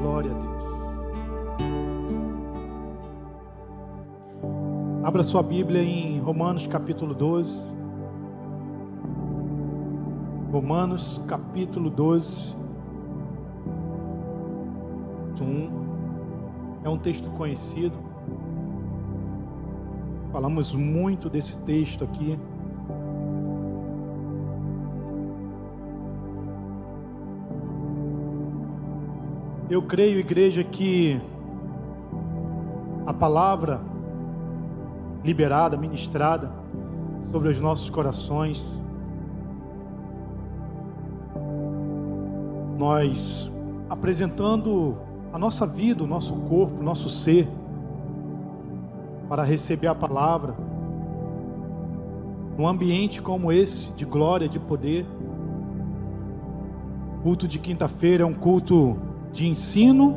Glória a Deus. Abra sua Bíblia em Romanos capítulo 12. Romanos capítulo 12. 1. É um texto conhecido. Falamos muito desse texto aqui. Eu creio, igreja, que a palavra liberada, ministrada sobre os nossos corações, nós apresentando a nossa vida, o nosso corpo, o nosso ser, para receber a palavra, num ambiente como esse, de glória, de poder. Culto de quinta-feira é um culto de ensino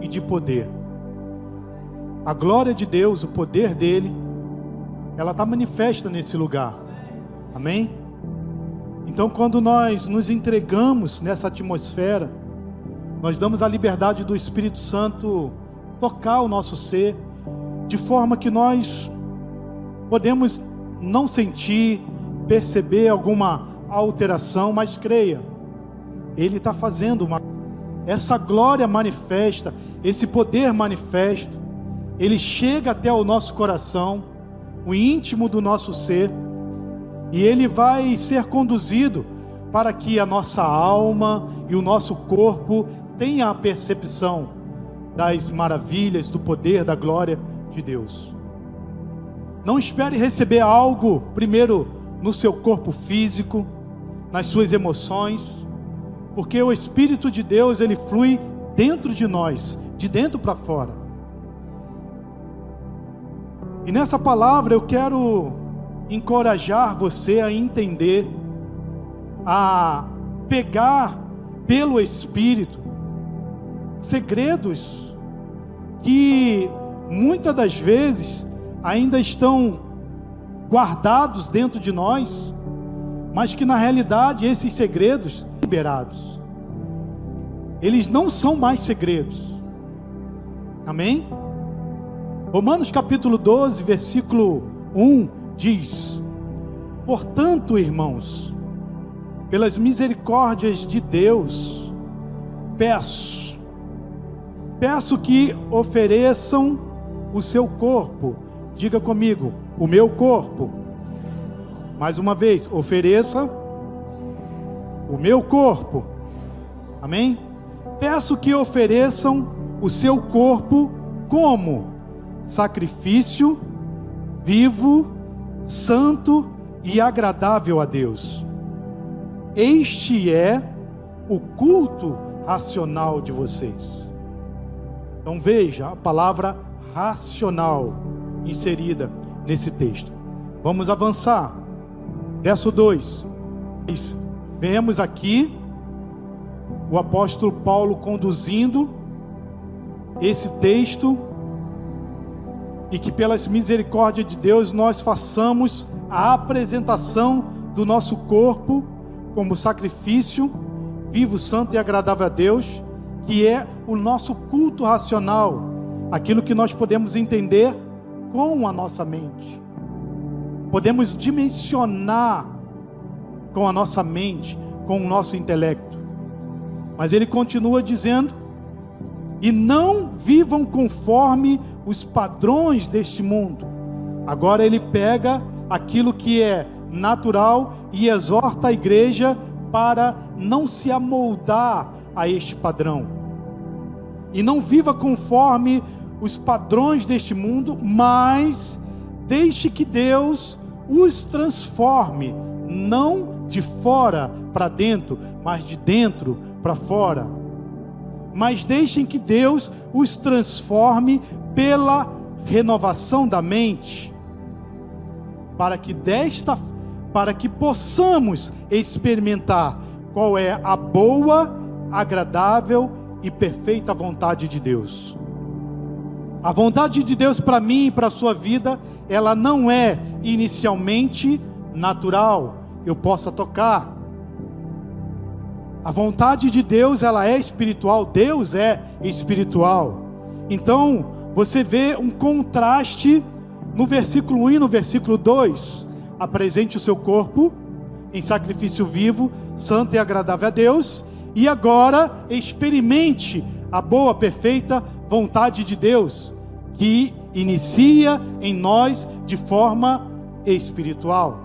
e de poder. A glória de Deus, o poder dele, ela está manifesta nesse lugar. Amém? Então, quando nós nos entregamos nessa atmosfera, nós damos a liberdade do Espírito Santo tocar o nosso ser, de forma que nós podemos não sentir, perceber alguma alteração, mas creia, Ele está fazendo essa glória manifesta, esse poder manifesto, ele chega até o nosso coração, o íntimo do nosso ser, e ele vai ser conduzido para que a nossa alma e o nosso corpo tenha a percepção das maravilhas, do poder, da glória de Deus. Não espere receber algo primeiro no seu corpo físico, nas suas emoções, porque o Espírito de Deus, ele flui dentro de nós, de dentro para fora. E nessa palavra eu quero encorajar você a entender, a pegar pelo Espírito segredos que muitas das vezes ainda estão guardados dentro de nós, mas que na realidade esses segredos liberados, eles não são mais segredos. Amém? Romanos capítulo 12, versículo 1 diz: portanto, irmãos, pelas misericórdias de Deus, peço que ofereçam o seu corpo. Diga comigo, o meu corpo. Mais uma vez, ofereça o meu corpo. Amém? Peço que ofereçam o seu corpo como sacrifício vivo, santo e agradável a Deus. Este é o culto racional de vocês. Então veja a palavra racional inserida nesse texto. Vamos avançar. Verso 2. Vemos aqui o apóstolo Paulo conduzindo esse texto, e que pelas misericórdias de Deus nós façamos a apresentação do nosso corpo como sacrifício vivo, santo e agradável a Deus, que é o nosso culto racional, aquilo que nós podemos entender com a nossa mente, podemos dimensionar com a nossa mente, com o nosso intelecto. Mas ele continua dizendo: e não vivam conforme os padrões deste mundo. Agora ele pega aquilo que é natural e exorta a igreja para não se amoldar a este padrão. E não viva conforme os padrões deste mundo, mas deixe que Deus os transforme, não de fora para dentro, mas de dentro para fora. Mas deixem que Deus os transforme pela renovação da mente, para que possamos experimentar qual é a boa, agradável e perfeita vontade de Deus. A vontade de Deus para mim e para a sua vida, ela não é inicialmente natural, eu possa tocar. A vontade de Deus, ela é espiritual, Deus é espiritual. Então, você vê um contraste no versículo 1 e no versículo 2. Apresente o seu corpo em sacrifício vivo, santo e agradável a Deus, e agora experimente a boa, perfeita vontade de Deus, que inicia em nós de forma espiritual.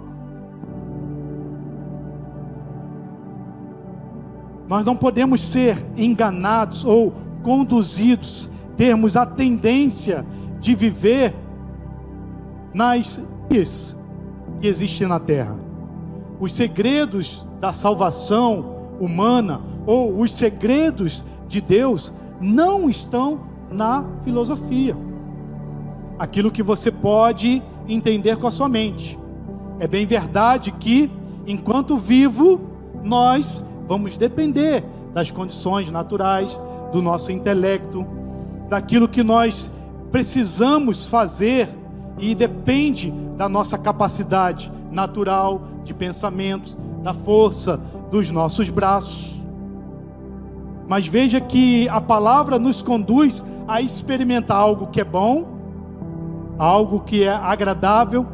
Nós não podemos ser enganados ou conduzidos, termos a tendência de viver nas que existem na terra. Os segredos da salvação humana ou os segredos de Deus não estão na filosofia. Aquilo que você pode entender com a sua mente. É bem verdade que, enquanto vivo, nós vamos depender das condições naturais, do nosso intelecto, daquilo que nós precisamos fazer, e depende da nossa capacidade natural de pensamentos, da força dos nossos braços. Mas veja que a palavra nos conduz a experimentar algo que é bom, algo que é agradável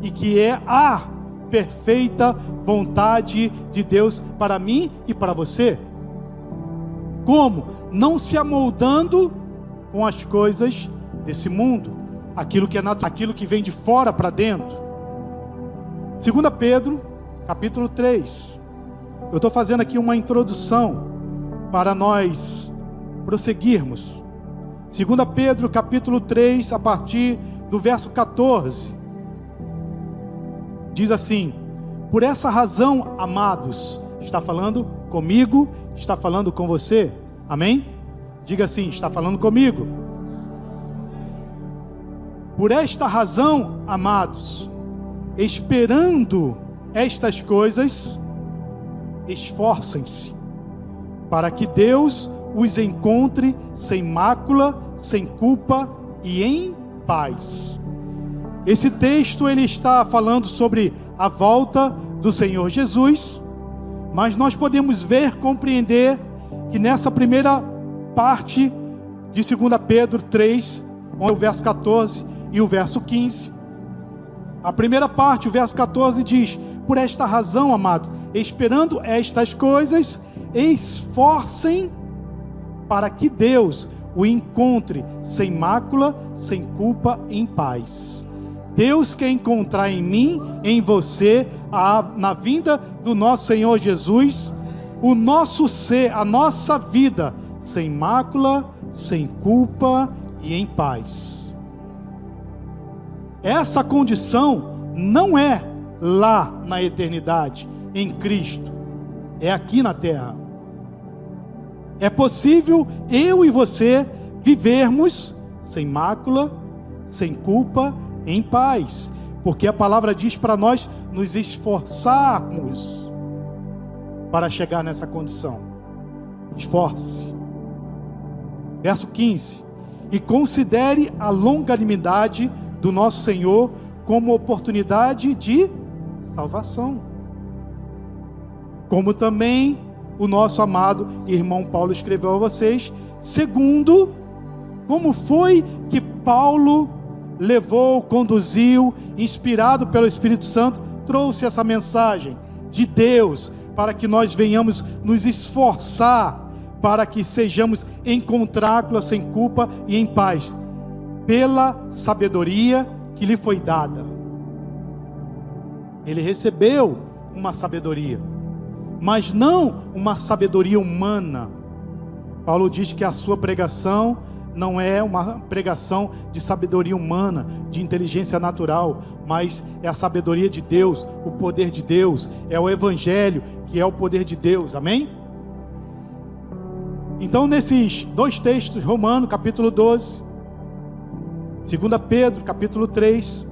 e que é a perfeita vontade de Deus para mim e para você. Como? Não se amoldando com as coisas desse mundo, aquilo que é natural, aquilo que vem de fora para dentro. 2 Pedro, capítulo 3. Eu estou fazendo aqui uma introdução para nós prosseguirmos. 2 Pedro, capítulo 3, a partir do verso 14. Diz assim: por essa razão, amados, está falando comigo, está falando com você, amém? Diga assim: está falando comigo. Por esta razão, amados, esperando estas coisas, esforcem-se, para que Deus os encontre sem mácula, sem culpa e em paz. Esse texto ele está falando sobre a volta do Senhor Jesus, mas nós podemos ver, compreender que nessa primeira parte de 2 Pedro 3, onde o verso 14 e o verso 15, a primeira parte, o verso 14 diz: por esta razão, amados, esperando estas coisas, esforcem para que Deus o encontre sem mácula, sem culpa, em paz. Deus quer encontrar em mim, em você, na vinda do nosso Senhor Jesus, o nosso ser, a nossa vida, sem mácula, sem culpa e em paz. Essa condição não é lá na eternidade, em Cristo, é aqui na terra. É possível eu e você vivermos sem mácula, sem culpa, em paz, porque a palavra diz para nós nos esforçarmos para chegar nessa condição. Esforce. Verso 15: e considere a longanimidade do nosso Senhor como oportunidade de salvação, como também o nosso amado irmão Paulo escreveu a vocês, segundo como foi que Paulo levou, conduziu, inspirado pelo Espírito Santo, trouxe essa mensagem de Deus, para que nós venhamos nos esforçar, para que sejamos encontrá-lo sem culpa e em paz, pela sabedoria que lhe foi dada. Ele recebeu uma sabedoria, mas não uma sabedoria humana. Paulo diz que a sua pregação não é uma pregação de sabedoria humana, de inteligência natural, mas é a sabedoria de Deus, o poder de Deus, é o Evangelho, que é o poder de Deus, amém? Então nesses dois textos, Romanos capítulo 12, 2 Pedro capítulo 3,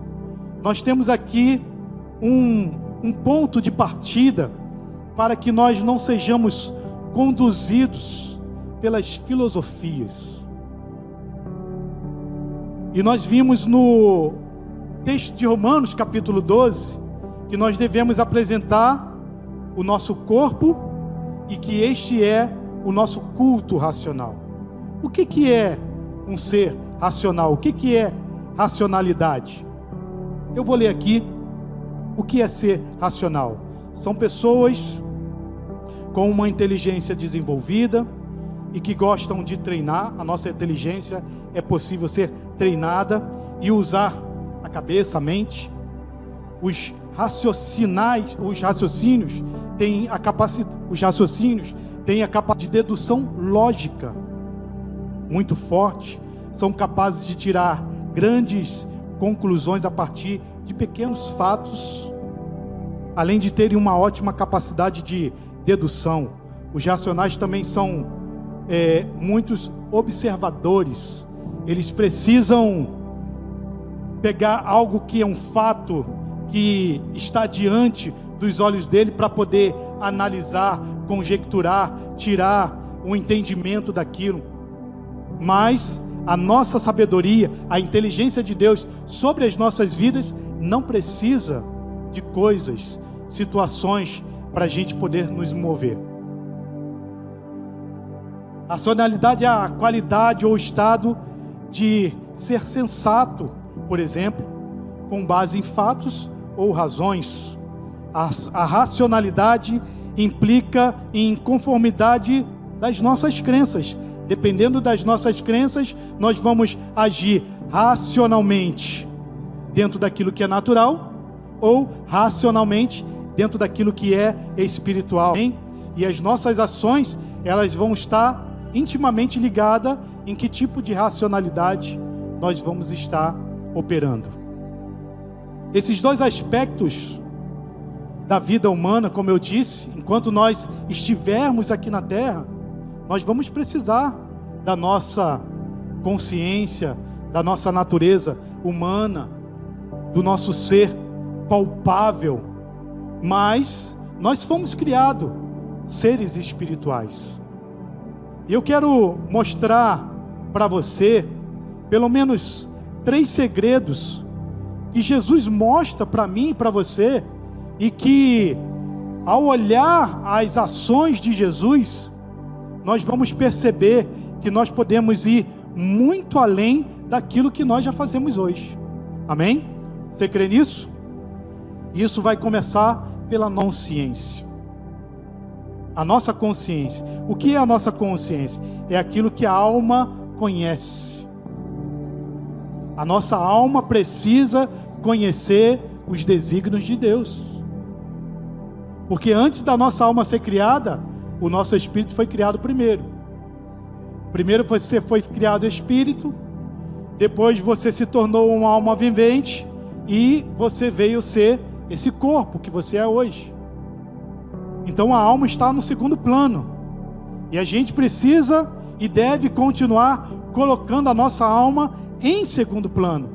nós temos aqui um ponto de partida, para que nós não sejamos conduzidos pelas filosofias. E nós vimos no texto de Romanos, capítulo 12, que nós devemos apresentar o nosso corpo e que este é o nosso culto racional. O que é um ser racional? O que é racionalidade? Eu vou ler aqui o que é ser racional. São pessoas com uma inteligência desenvolvida e que gostam de treinar. A nossa inteligência é possível ser treinada e usar a cabeça, a mente. Os raciocínios têm a capacidade de dedução lógica muito forte, são capazes de tirar grandes conclusões a partir de pequenos fatos, além de terem uma ótima capacidade de dedução. Os racionais também são muitos observadores. Eles precisam pegar algo que é um fato que está diante dos olhos dele para poder analisar, conjecturar, tirar um entendimento daquilo. Mas a nossa sabedoria, a inteligência de Deus sobre as nossas vidas não precisa de coisas, situações para a gente poder nos mover. A racionalidade é a qualidade ou estado de ser sensato, por exemplo, com base em fatos ou razões. A racionalidade implica em conformidade das nossas crenças. Dependendo das nossas crenças, nós vamos agir racionalmente dentro daquilo que é natural ou racionalmente dentro daquilo que é espiritual. E as nossas ações, elas vão estar intimamente ligadas em que tipo de racionalidade nós vamos estar operando. Esses dois aspectos da vida humana, como eu disse, enquanto nós estivermos aqui na terra, nós vamos precisar da nossa consciência, da nossa natureza humana, do nosso ser palpável, mas nós fomos criados seres espirituais. E eu quero mostrar para você, pelo menos 3 segredos que Jesus mostra para mim e para você, e que ao olhar as ações de Jesus, nós vamos perceber que nós podemos ir muito além daquilo que nós já fazemos hoje. Amém? Você crê nisso? Isso vai começar pela consciência. A nossa consciência. O que é a nossa consciência? É aquilo que a alma conhece. A nossa alma precisa conhecer os desígnios de Deus. Porque antes da nossa alma ser criada, o nosso espírito foi criado primeiro. Primeiro você foi criado espírito, depois você se tornou uma alma vivente e você veio ser esse corpo que você é hoje. Então a alma está no segundo plano. E a gente precisa e deve continuar colocando a nossa alma em segundo plano.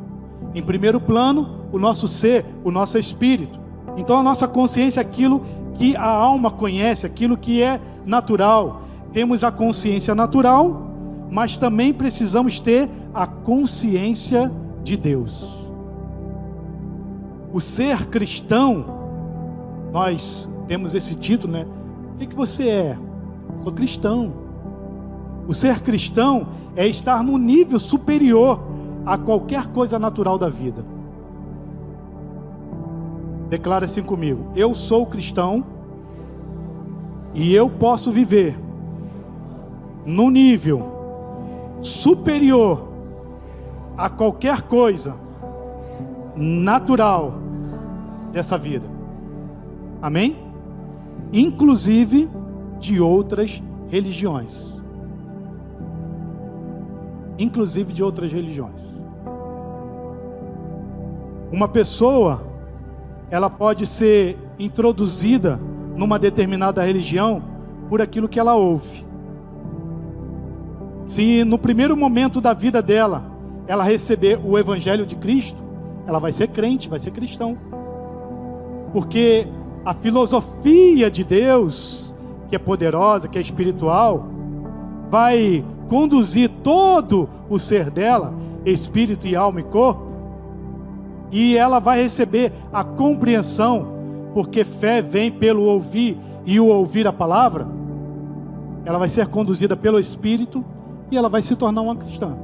Em primeiro plano, o nosso ser, o nosso espírito. Então a nossa consciência é aquilo que a alma conhece, aquilo que é natural. Temos a consciência natural, mas também precisamos ter a consciência de Deus. O ser cristão, nós temos esse título, né? O que você é? Sou cristão. O ser cristão é estar num nível superior a qualquer coisa natural da vida. Declara assim comigo: eu sou cristão e eu posso viver num nível superior a qualquer coisa natural dessa vida. Amém? Inclusive de outras religiões. Inclusive de outras religiões. Uma pessoa, ela pode ser introduzida numa determinada religião por aquilo que ela ouve. Se no primeiro momento da vida dela, ela receber o Evangelho de Cristo, ela vai ser crente, vai ser cristão. Porque a filosofia de Deus, que é poderosa, que é espiritual, vai conduzir todo o ser dela espírito e alma e corpo, e ela vai receber a compreensão, porque fé vem pelo ouvir e o ouvir a palavra. Ela vai ser conduzida pelo Espírito e ela vai se tornar uma cristã,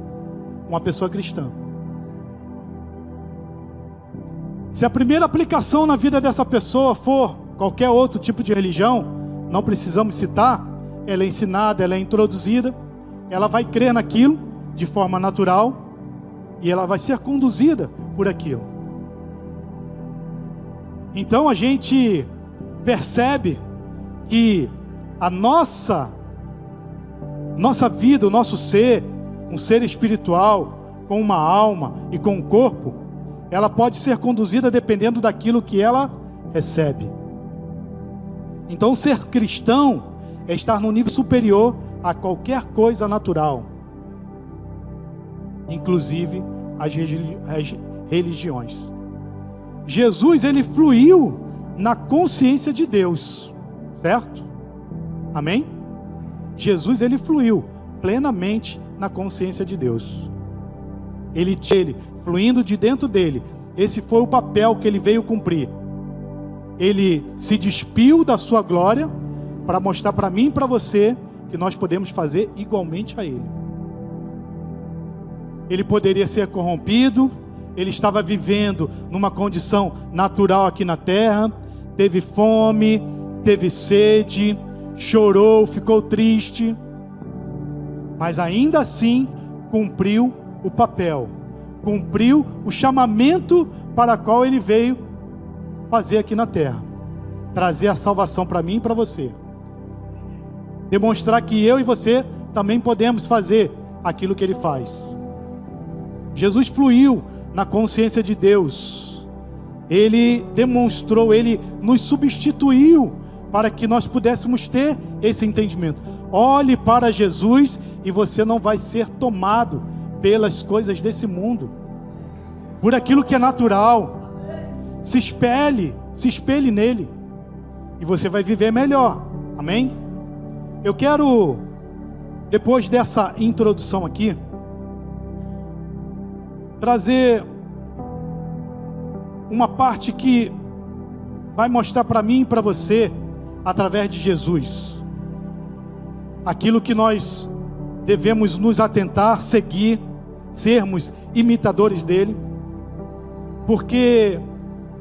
uma pessoa cristã. Se a primeira aplicação na vida dessa pessoa for qualquer outro tipo de religião, não precisamos citar, ela é ensinada, ela é introduzida, ela vai crer naquilo de forma natural e ela vai ser conduzida por aquilo. Então a gente percebe que a nossa vida, o nosso ser, um ser espiritual, com uma alma e com um corpo, ela pode ser conduzida dependendo daquilo que ela recebe. Então ser cristão é estar no nível superior a qualquer coisa natural, inclusive as religiões. Jesus, ele fluiu na consciência de Deus, certo? Amém? Jesus, ele fluiu plenamente na consciência de Deus. Ele fluindo de dentro dele, esse foi o papel que ele veio cumprir. Ele se despiu da sua glória para mostrar para mim e para você que nós podemos fazer igualmente a ele. Ele poderia ser corrompido, ele estava vivendo numa condição natural aqui na terra, teve fome, teve sede, chorou, ficou triste, mas ainda assim cumpriu o papel, cumpriu o chamamento para o qual ele veio fazer aqui na terra, trazer a salvação para mim e para você, demonstrar que eu e você também podemos fazer aquilo que ele faz. Jesus fluiu na consciência de Deus, ele demonstrou, ele nos substituiu para que nós pudéssemos ter esse entendimento. Olhe para Jesus e você não vai ser tomado pelas coisas desse mundo, por aquilo que é natural. Se espelhe nele e você vai viver melhor. Amém? Eu quero, depois dessa introdução aqui, trazer uma parte que vai mostrar para mim e para você, através de Jesus, aquilo que nós devemos nos atentar, seguir, sermos imitadores dele. Porque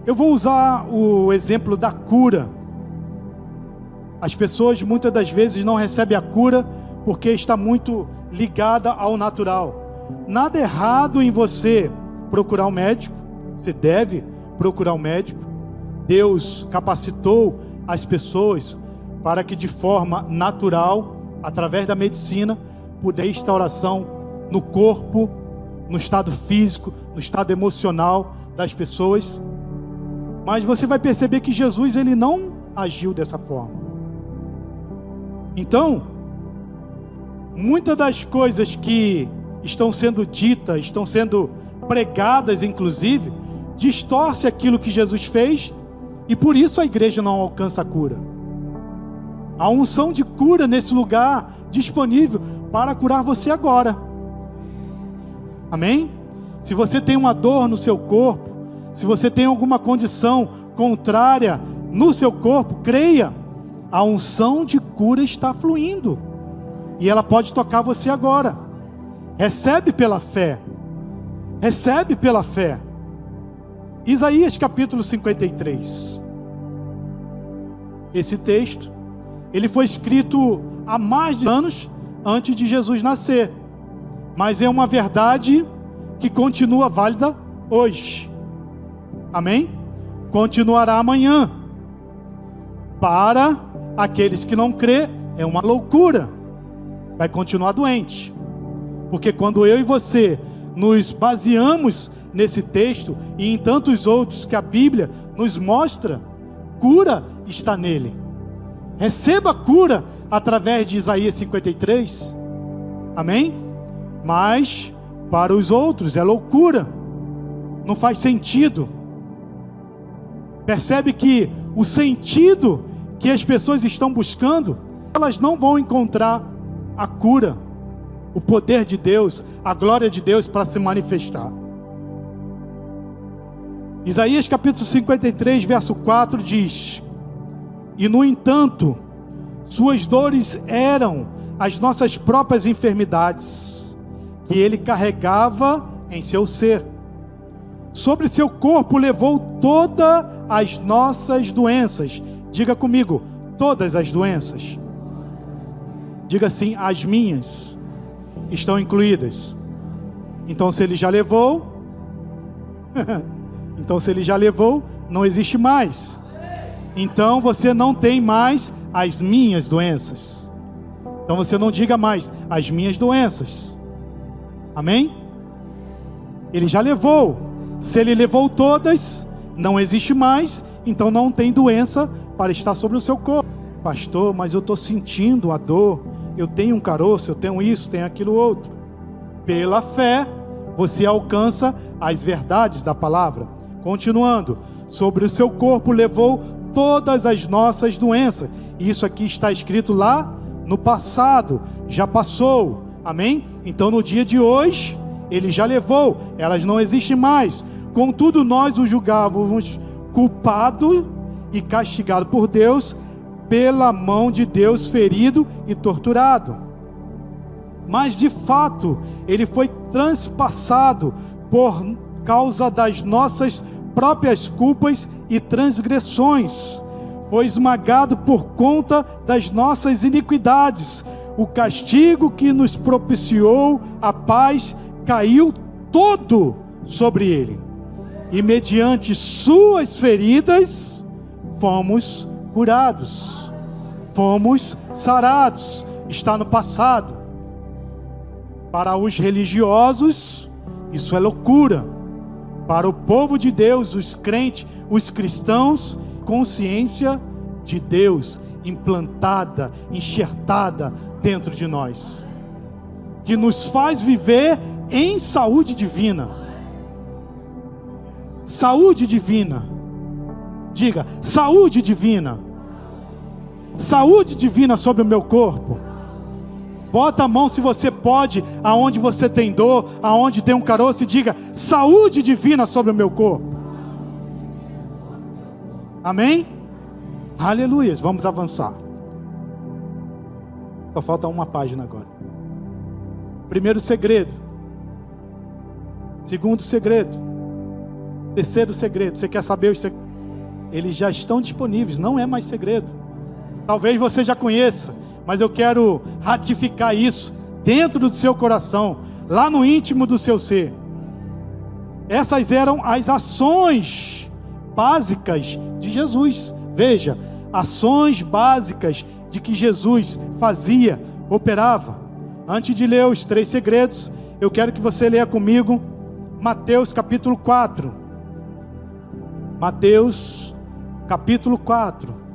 eu vou usar o exemplo da cura. As pessoas muitas das vezes não recebem a cura porque está muito ligada ao natural. Nada errado em você procurar um médico, você deve procurar um médico. Deus capacitou as pessoas para que de forma natural, através da medicina, pudesse restauração no corpo, no estado físico, no estado emocional das pessoas. Mas você vai perceber que Jesus, ele não agiu dessa forma. Então, muitas das coisas que estão sendo ditas, estão sendo pregadas inclusive, distorce aquilo que Jesus fez, e por isso a igreja não alcança a cura. A unção de cura nesse lugar disponível para curar você agora. Amém? Se você tem uma dor no seu corpo, se você tem alguma condição contrária no seu corpo, creia, a unção de cura está fluindo, e ela pode tocar você agora. Recebe pela fé, recebe pela fé. Isaías capítulo 53, esse texto, ele foi escrito há mais de anos antes de Jesus nascer, mas é uma verdade que continua válida hoje. Amém? Continuará amanhã. Para aqueles que não crê, é uma loucura, vai continuar doente. Porque quando eu e você nos baseamos nesse texto e em tantos outros que a Bíblia nos mostra, cura está nele. Receba cura através de Isaías 53. Amém? Mas para os outros é loucura, não faz sentido. Percebe que o sentido que as pessoas estão buscando, elas não vão encontrar a cura, o poder de Deus, a glória de Deus para se manifestar. Isaías capítulo 53, verso 4 diz: e no entanto, suas dores eram as nossas próprias enfermidades, que ele carregava em seu ser. Sobre seu corpo levou todas as nossas doenças. Diga comigo, todas as doenças. Diga assim, as minhas estão incluídas. Então se ele já levou, não existe mais. Então você não tem mais as minhas doenças. Então você não diga mais as minhas doenças. Amém? Ele já levou. Se ele levou todas, não existe mais. Então não tem doença para estar sobre o seu corpo. Pastor, mas eu estou sentindo a dor. Eu tenho um caroço, eu tenho isso, tenho aquilo outro. Pela fé, você alcança as verdades da palavra. Continuando, sobre o seu corpo levou todas as nossas doenças. Isso aqui está escrito lá no passado, já passou. Amém? Então no dia de hoje, ele já levou, elas não existem mais. Contudo, nós o julgávamos culpado e castigado por Deus, pela mão de Deus ferido e torturado. Mas de fato, ele foi transpassado por causa das nossas próprias culpas e transgressões. Foi esmagado por conta das nossas iniquidades. O castigo que nos propiciou a paz caiu todo sobre ele. E mediante suas feridas fomos curados, fomos sarados. Está no passado. Para os religiosos, isso é loucura. Para o povo de Deus, os crentes, os cristãos, consciência de Deus implantada, enxertada dentro de nós, que nos faz viver em saúde divina. Saúde divina. Diga, saúde divina. Saúde divina sobre o meu corpo. Bota a mão se você pode, aonde você tem dor, aonde tem um caroço, e diga, saúde divina sobre o meu corpo. Amém? Aleluias, vamos avançar. Só falta uma página agora. Primeiro segredo. Segundo segredo. Terceiro segredo. Você quer saber os segredos? Eles já estão disponíveis, não é mais segredo. Talvez você já conheça, mas eu quero ratificar isso dentro do seu coração, lá no íntimo do seu ser. Essas eram as ações básicas de Jesus. Veja, ações básicas de que Jesus fazia, operava. Antes de ler os 3 segredos, eu quero que você leia comigo Mateus capítulo 4. Mateus capítulo 4.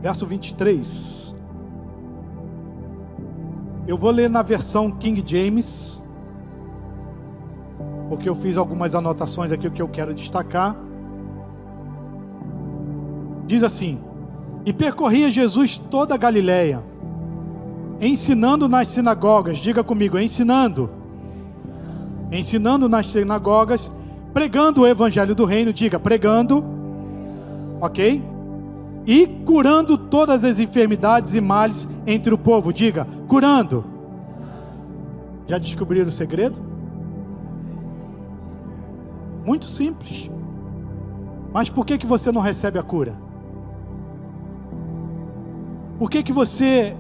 Verso 23. Eu vou ler na versão King James, porque eu fiz algumas anotações aqui que eu quero destacar. Diz assim: e percorria Jesus toda a Galileia, ensinando nas sinagogas. Diga comigo, ensinando nas sinagogas, pregando o evangelho do reino. Diga, pregando, ok? E curando todas as enfermidades e males entre o povo. Diga, curando. Já descobriram o segredo? Muito simples. Mas por que você não recebe a cura? Por que você,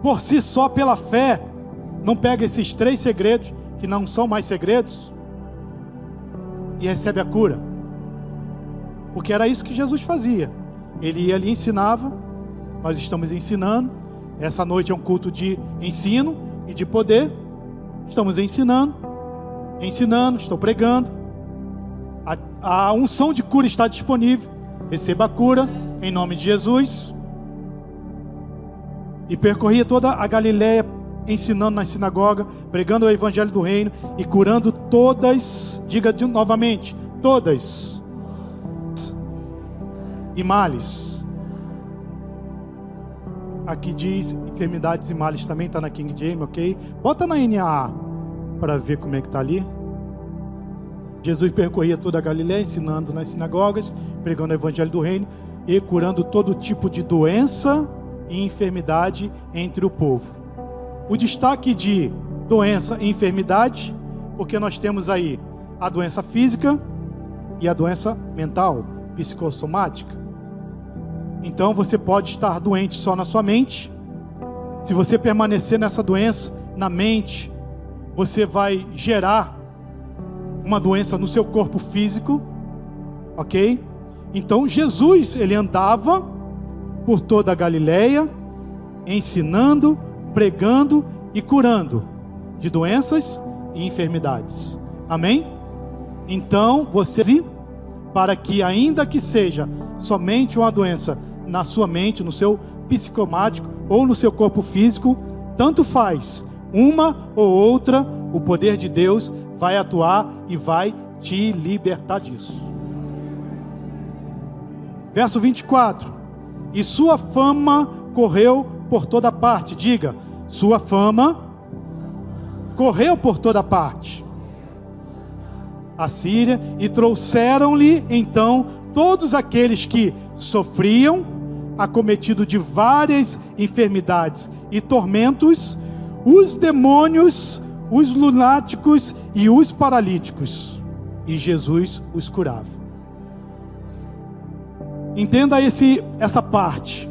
por si só, pela fé, não pega esses 3 segredos, que não são mais segredos, e recebe a cura? Porque era isso que Jesus fazia. Ele ia ali e ensinava. Nós estamos ensinando. Essa noite é um culto de ensino e de poder. Estamos ensinando, estou pregando. A unção de cura está disponível. Receba a cura em nome de Jesus. E percorria toda a Galileia, ensinando na sinagoga, pregando o evangelho do reino e curando todas, diga novamente, todas, e males. Aqui diz enfermidades e males, também está na King James, ok? Bota na NAA para ver como é que está ali. Jesus percorria toda a Galiléia, ensinando nas sinagogas, pregando o evangelho do reino e curando todo tipo de doença e enfermidade entre o povo. O destaque de doença e enfermidade, porque nós temos aí a doença física e a doença mental, psicossomática. Então você pode estar doente só na sua mente. Se você permanecer nessa doença na mente, você vai gerar uma doença no seu corpo físico, ok? Então Jesus, ele andava por toda a Galiléia, ensinando, pregando e curando de doenças e enfermidades. Amém? Então você, para que ainda que seja somente uma doença na sua mente, no seu psicomático ou no seu corpo físico, tanto faz, uma ou outra, o poder de Deus vai atuar e vai te libertar disso. Verso 24: e sua fama correu por toda parte. Diga, sua fama correu por toda parte. A Síria, e trouxeram-lhe então todos aqueles que sofriam, acometidos de várias enfermidades e tormentos, os demônios, os lunáticos e os paralíticos, e Jesus os curava. Entenda essa parte.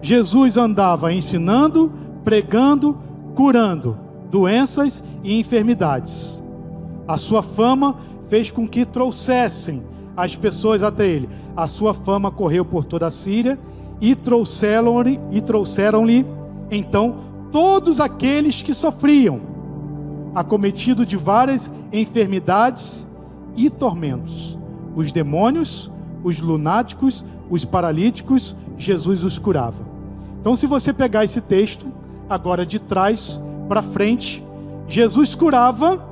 Jesus andava ensinando, pregando, curando doenças e enfermidades. A sua fama fez com que trouxessem as pessoas até ele. A sua fama correu por toda a Síria e trouxeram-lhe então todos aqueles que sofriam, acometidos de várias enfermidades e tormentos. Os demônios, os lunáticos, os paralíticos, Jesus os curava. Então, se você pegar esse texto, agora de trás para frente, Jesus curava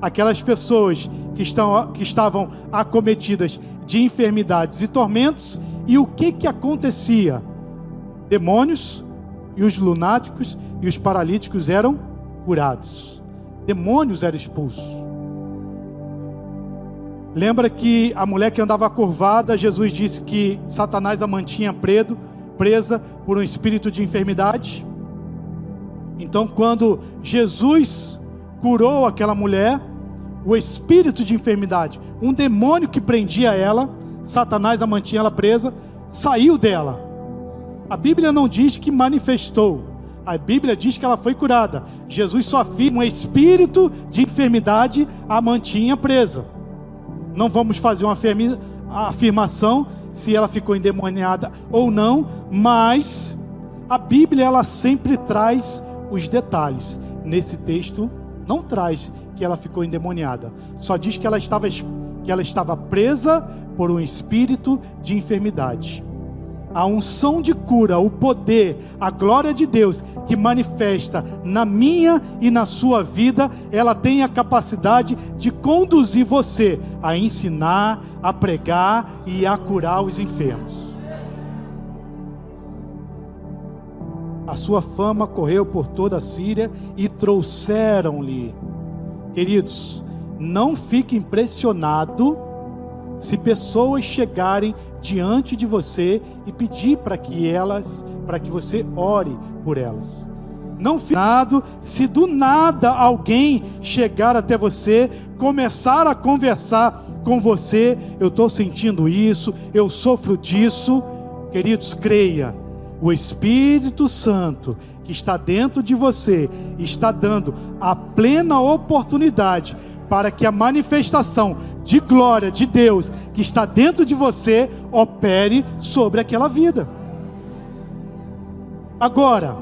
aquelas pessoas que estavam acometidas de enfermidades e tormentos. E o que acontecia? Demônios e os lunáticos e os paralíticos eram curados. Demônios eram expulsos. Lembra que a mulher que andava curvada, Jesus disse que Satanás a mantinha presa por um espírito de enfermidade? Então, quando Jesus curou aquela mulher, o espírito de enfermidade, um demônio que prendia ela, Satanás a mantinha ela presa, saiu dela. A Bíblia não diz que manifestou, a Bíblia diz que ela foi curada. Jesus só afirma um espírito de enfermidade a mantinha presa. Não vamos fazer uma afirmação se ela ficou endemoniada ou não, mas a Bíblia ela sempre traz os detalhes. Nesse texto não traz que ela ficou endemoniada, só diz que ela estava presa por um espírito de enfermidade. A unção de cura, o poder, a glória de Deus que manifesta na minha e na sua vida, ela tem a capacidade de conduzir você a ensinar, a pregar e a curar os enfermos. A sua fama correu por toda a Síria e trouxeram-lhe. Queridos, não fique impressionado se pessoas chegarem diante de você e pedir para que você ore por elas. Não fique impressionado se do nada alguém chegar até você, começar a conversar com você. Eu estou sentindo isso, eu sofro disso. Queridos, creia, o Espírito Santo que está dentro de você está dando a plena oportunidade para que a manifestação de glória de Deus que está dentro de você opere sobre aquela vida. Agora,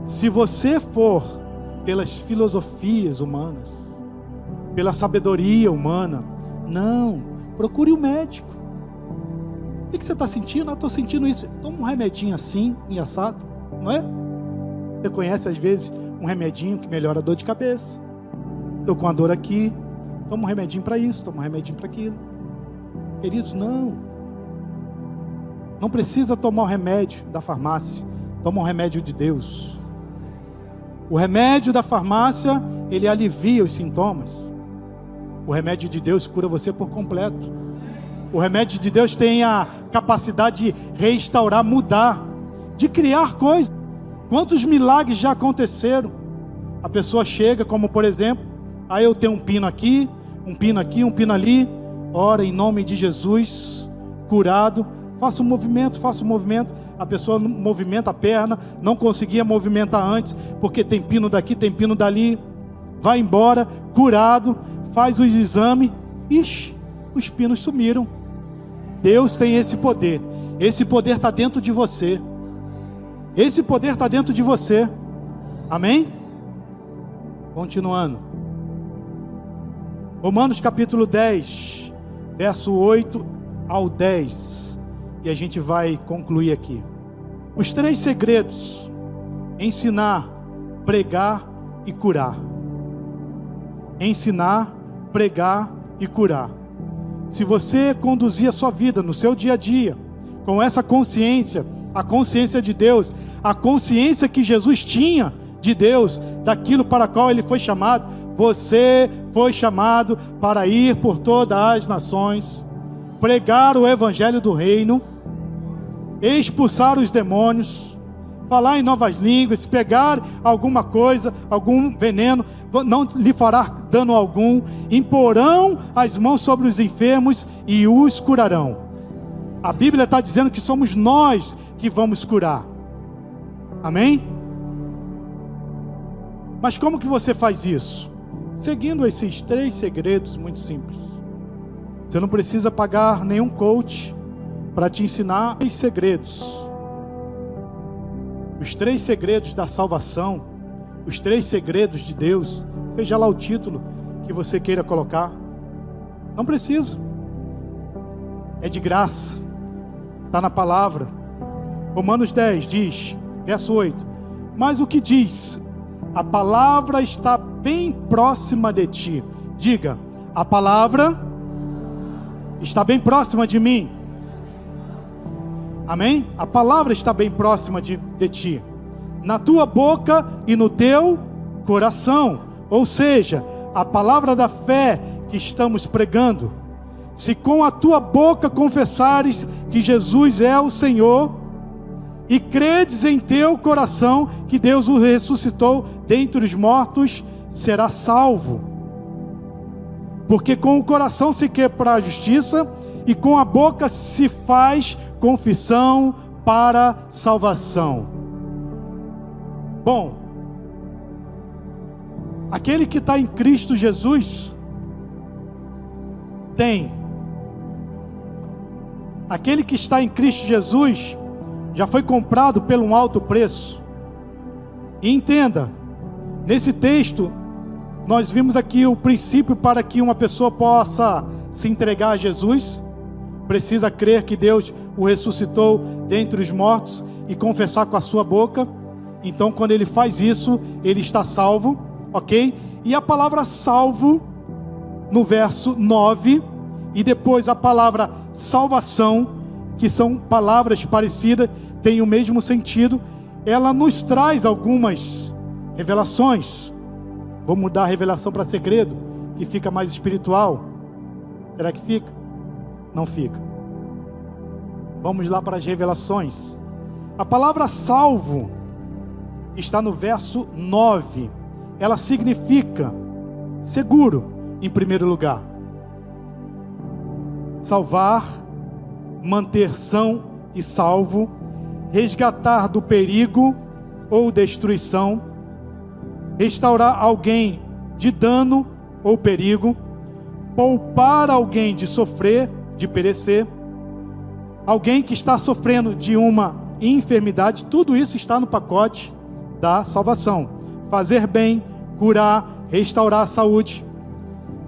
se você for pelas filosofias humanas, pela sabedoria humana, não, procure o médico. O que você está sentindo? Eu estou sentindo isso. Toma um remedinho assim, e assado, não é? Você conhece às vezes um remedinho que melhora a dor de cabeça. Estou com a dor aqui, toma um remedinho para isso, toma um remedinho para aquilo. Queridos, não precisa tomar o remédio da farmácia, toma o remédio de Deus. O remédio da farmácia, ele alivia os sintomas. O remédio de Deus cura você por completo. O remédio de Deus tem a capacidade de restaurar, mudar, de criar coisas. Quantos milagres já aconteceram? A pessoa chega, como por exemplo, aí eu tenho um pino aqui, um pino aqui, um pino ali. Ora, em nome de Jesus, curado. Faça um movimento. A pessoa movimenta a perna, não conseguia movimentar antes, porque tem pino daqui, tem pino dali. Vai embora, curado, faz o exame. Ixi, os pinos sumiram. Deus tem esse poder. Esse poder está dentro de você. Esse poder está dentro de você. Amém? Continuando. Romanos capítulo 10, verso 8 ao 10. E a gente vai concluir aqui. Os 3 segredos: ensinar, pregar e curar. Ensinar, pregar e curar. Se você conduzir a sua vida no seu dia a dia com essa consciência, a consciência de Deus, a consciência que Jesus tinha de Deus, daquilo para qual ele foi chamado, você foi chamado para ir por todas as nações, pregar o evangelho do reino, expulsar os demônios, falar em novas línguas, pegar alguma coisa, algum veneno, não lhe fará dano algum, imporão as mãos sobre os enfermos e os curarão. A Bíblia está dizendo que somos nós que vamos curar. Amém? Mas como que você faz isso? Seguindo esses 3 segredos muito simples. Você não precisa pagar nenhum coach para te ensinar 3 segredos. Os 3 segredos da salvação, os 3 segredos de Deus, seja lá o título que você queira colocar. Não precisa. É de graça. Está na palavra. Romanos 10 diz, verso 8: mas o que diz? A palavra está bem próxima de ti. Diga, a palavra está bem próxima de mim. Amém? A palavra está bem próxima de ti, na tua boca e no teu coração. Ou seja, a palavra da fé que estamos pregando. Se com a tua boca confessares que Jesus é o Senhor, e credes em teu coração que Deus o ressuscitou dentre os mortos, será salvo. Porque com o coração se crê para a justiça, e com a boca se faz confissão para salvação. Bom, aquele que está em Cristo Jesus, aquele que está em Cristo Jesus, já foi comprado por um alto preço. E entenda, nesse texto, nós vimos aqui o princípio para que uma pessoa possa se entregar a Jesus. Precisa crer que Deus o ressuscitou dentre os mortos e confessar com a sua boca. Então, quando ele faz isso, ele está salvo, ok? E a palavra salvo, no verso 9, e depois a palavra salvação, que são palavras parecidas, têm o mesmo sentido. Ela nos traz algumas revelações. Vou mudar a revelação para segredo, que fica mais espiritual. Será que fica? Não fica. Vamos lá para as revelações. A palavra salvo está no verso 9. Ela significa seguro, em primeiro lugar. Salvar, manter são e salvo, resgatar do perigo ou destruição, restaurar alguém de dano ou perigo, poupar alguém de sofrer, de perecer, alguém que está sofrendo de uma enfermidade. Tudo isso está no pacote da salvação. Fazer bem, curar, restaurar a saúde,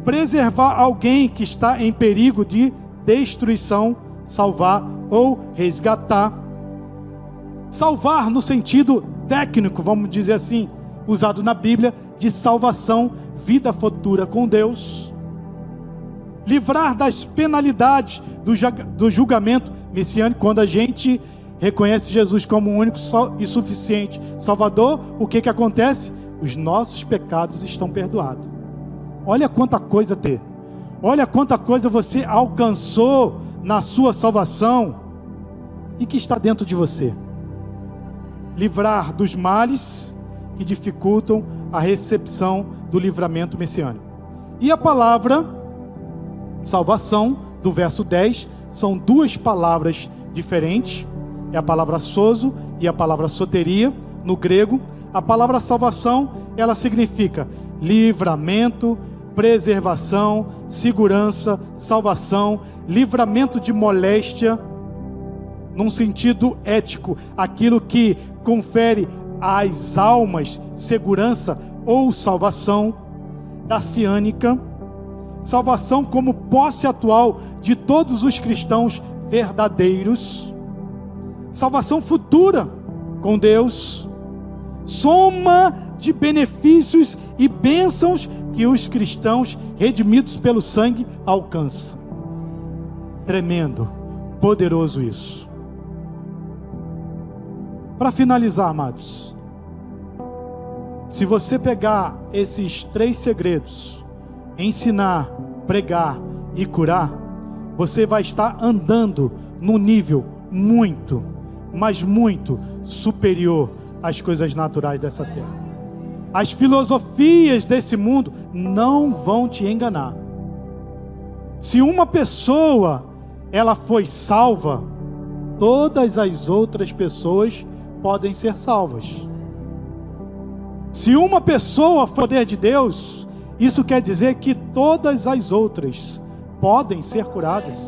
preservar alguém que está em perigo de destruição, salvar ou resgatar. Salvar no sentido técnico, vamos dizer assim, usado na Bíblia, de salvação, vida futura com Deus. Livrar das penalidades do julgamento messiânico. Quando a gente reconhece Jesus como o único e suficiente Salvador, o que acontece? Os nossos pecados estão perdoados. Olha quanta coisa tem. Olha quanta coisa você alcançou na sua salvação e que está dentro de você. Livrar dos males que dificultam a recepção do livramento messiânico. E a palavra salvação, do verso 10, são duas palavras diferentes. É a palavra sozo e a palavra soteria, no grego. A palavra salvação, ela significa livramento, preservação, segurança, salvação, livramento de moléstia, num sentido ético, aquilo que confere às almas segurança ou salvação. Daciânica, salvação como posse atual de todos os cristãos verdadeiros. Salvação futura com Deus, soma de benefícios e bênçãos que os cristãos redimidos pelo sangue alcançam. Tremendo, poderoso isso. Para finalizar, amados, se você pegar esses 3 segredos, ensinar, pregar e curar, você vai estar andando num nível muito, mas muito superior às coisas naturais dessa terra. As filosofias desse mundo não vão te enganar. Se uma pessoa, ela foi salva, todas as outras pessoas podem ser salvas. Se uma pessoa foi poder de Deus, isso quer dizer que todas as outras podem ser curadas.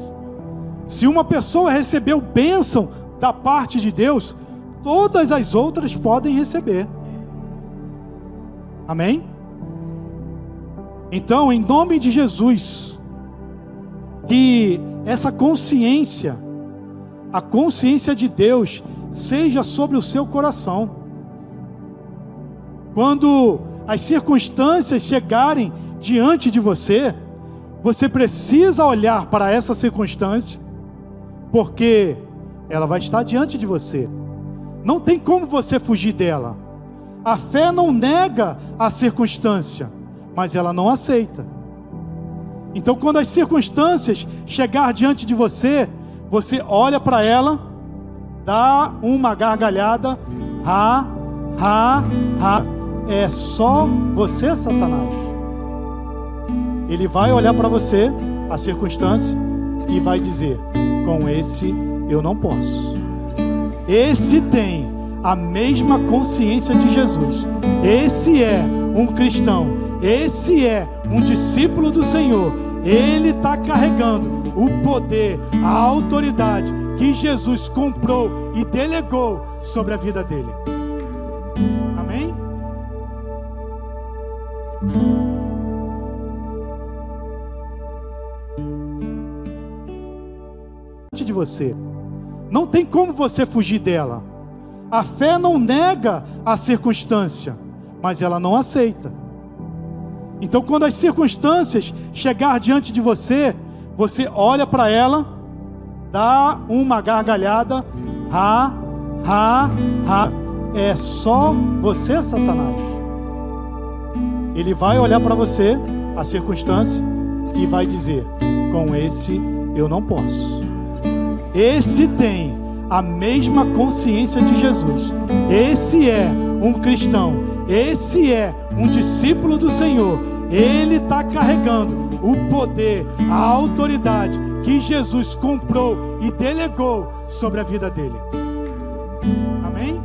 Se uma pessoa recebeu bênção da parte de Deus, todas as outras podem receber. Amém? Então, em nome de Jesus, que essa consciência, a consciência de Deus, seja sobre o seu coração. Quando as circunstâncias chegarem diante de você, você precisa olhar para essa circunstância, porque ela vai estar diante de você. Não tem como você fugir dela. A fé não nega a circunstância, mas ela não aceita. Então, quando as circunstâncias chegar diante de você, você olha para ela, dá uma gargalhada, é só você, Satanás. Ele vai olhar para você, a circunstância, e vai dizer: com esse eu não posso. Esse tem a mesma consciência de Jesus. Esse é um cristão. Esse é um discípulo do Senhor. Ele está carregando o poder, a autoridade que Jesus comprou e delegou sobre a vida dele. Amém? De você, não tem como você fugir dela. A fé não nega a circunstância, mas ela não aceita. Então, quando as circunstâncias chegar diante de você, você olha para ela, dá uma gargalhada, é só você, Satanás. Ele vai olhar para você, a circunstância, e vai dizer: com esse eu não posso. Esse tem a mesma consciência de Jesus. Esse é um cristão. Esse é um discípulo do Senhor. Ele está carregando o poder, a autoridade que Jesus comprou e delegou sobre a vida dele. Amém?